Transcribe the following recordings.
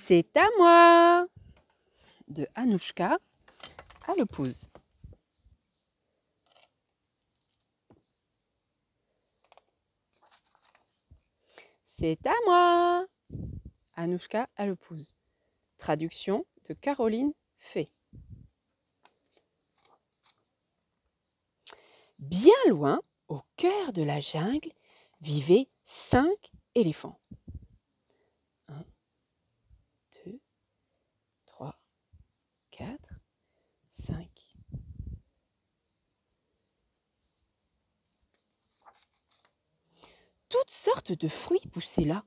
C'est à moi de Anouchka à l'épouse. C'est à moi Anouchka à l'épouse. Traduction de Caroline Fay. Bien loin, au cœur de la jungle, vivaient 5 éléphants. 1, 2, 3, 4, 5. Toutes sortes de fruits poussaient là,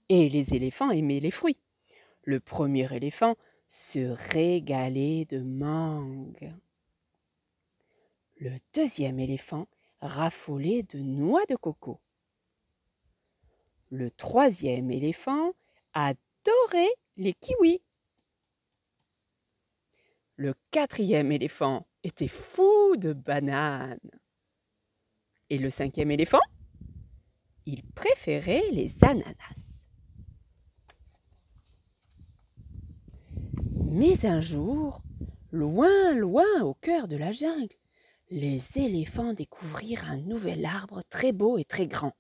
et les éléphants aimaient les fruits. Le premier éléphant se régalait de mangue. Le deuxième éléphant raffolait de noix de coco. Le troisième éléphant adorait les kiwis. Le quatrième éléphant était fou de bananes. Et le cinquième éléphant, il préférait les ananas. Mais un jour, loin, loin au cœur de la jungle, les éléphants découvrirent un nouvel arbre très beau et très grand.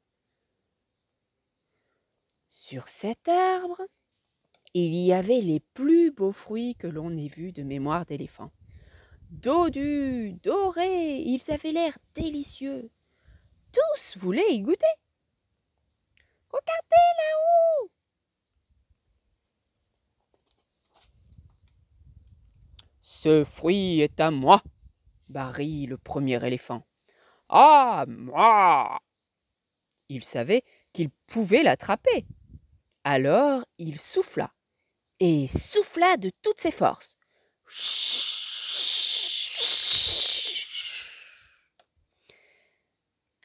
Sur cet arbre, il y avait les plus beaux fruits que l'on ait vus de mémoire d'éléphant. Dodus, dorés, ils avaient l'air délicieux. Tous voulaient y goûter. Regardez là-haut! Ce fruit est à moi, barrit le premier éléphant. À moi! Il savait qu'il pouvait l'attraper. Alors il souffla, et souffla de toutes ses forces.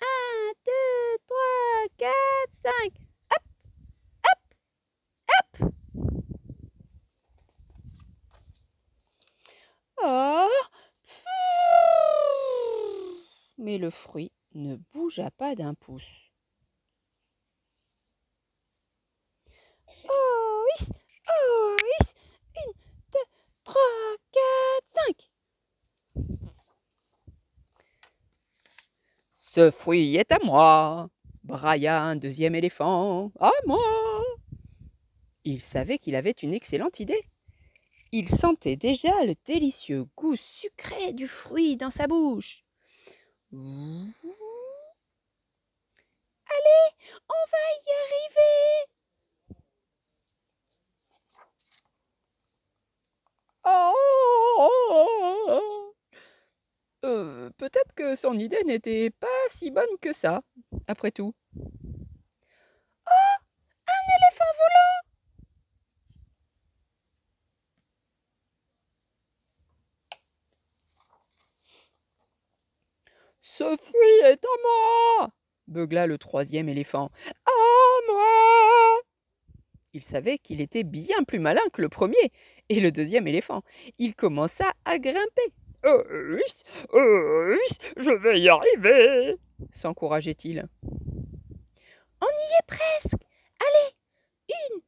Un, deux, trois, quatre, cinq. Hop, hop, hop. Oh! Mais le fruit ne bougea pas d'un pouce. Oh, oui, oh, oui. 1, 2, 3, 4, 5. Ce fruit est à moi, brailla un deuxième éléphant. À moi! Il savait qu'il avait une excellente idée. Il sentait déjà le délicieux goût sucré du fruit dans sa bouche. Allez, on va y arriver! Oh! Peut-être que son idée n'était pas si bonne que ça, après tout. Oh! Un éléphant volant! Ce fruit est à moi! Beugla le troisième éléphant. À moi! Il savait qu'il était bien plus malin que le premier et le deuxième éléphant. Il commença à grimper. Oui, je vais y arriver, s'encourageait-il. On y est presque. Allez, 1, 2,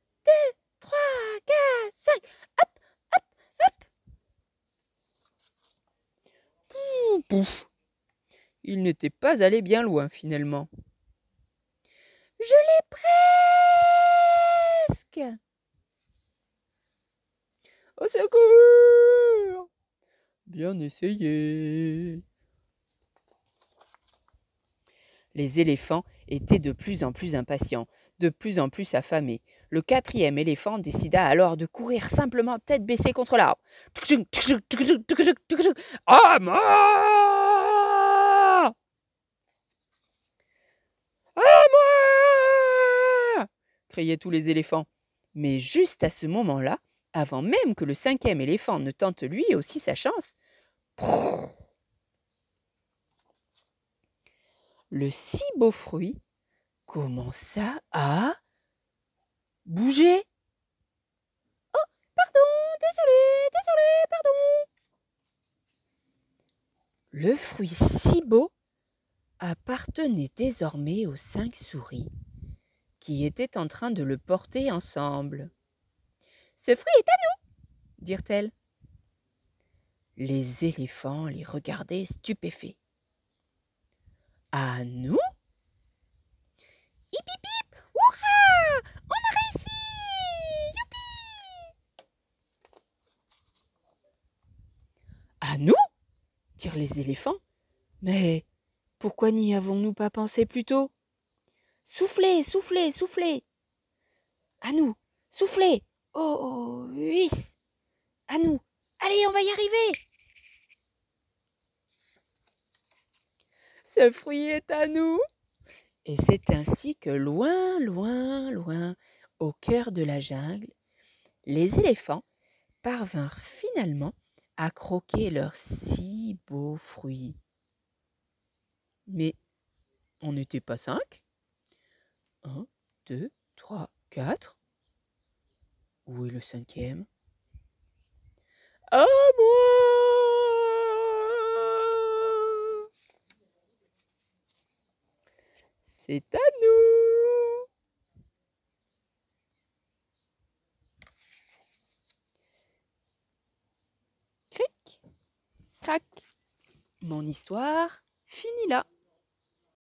3, 4, 5. Hop, hop, hop. Pouf, pouf. Il n'était pas allé bien loin finalement. Je l'ai presque. Au secours! Bien essayé. Les éléphants étaient de plus en plus impatients, de plus en plus affamés. Le quatrième éléphant décida alors de courir simplement tête baissée contre l'arbre. À moi! À moi! Criaient tous les éléphants. Mais juste à ce moment-là, avant même que le cinquième éléphant ne tente lui aussi sa chance, le si beau fruit commença à bouger. Oh, pardon, désolé, pardon. Le fruit si beau appartenait désormais aux 5 souris qui étaient en train de le porter ensemble. Ce fruit est à nous, dirent-elles. Les éléphants les regardaient stupéfaits. À nous? Hip hip hip! Hurrah! On a réussi! Youpi! À nous? Dirent les éléphants. Mais pourquoi n'y avons-nous pas pensé plus tôt? Soufflez, soufflez, soufflez! À nous! Soufflez! Oh, oh, oui! À nous! Allez, on va y arriver! Ce fruit est à nous! Et c'est ainsi que loin, loin, loin, au cœur de la jungle, les éléphants parvinrent finalement à croquer leur si beau fruit. Mais on n'était pas 5. 1, 2, 3, 4. Où est le 5e? À moi! C'est à nous! Cric, crac. Mon histoire finit là.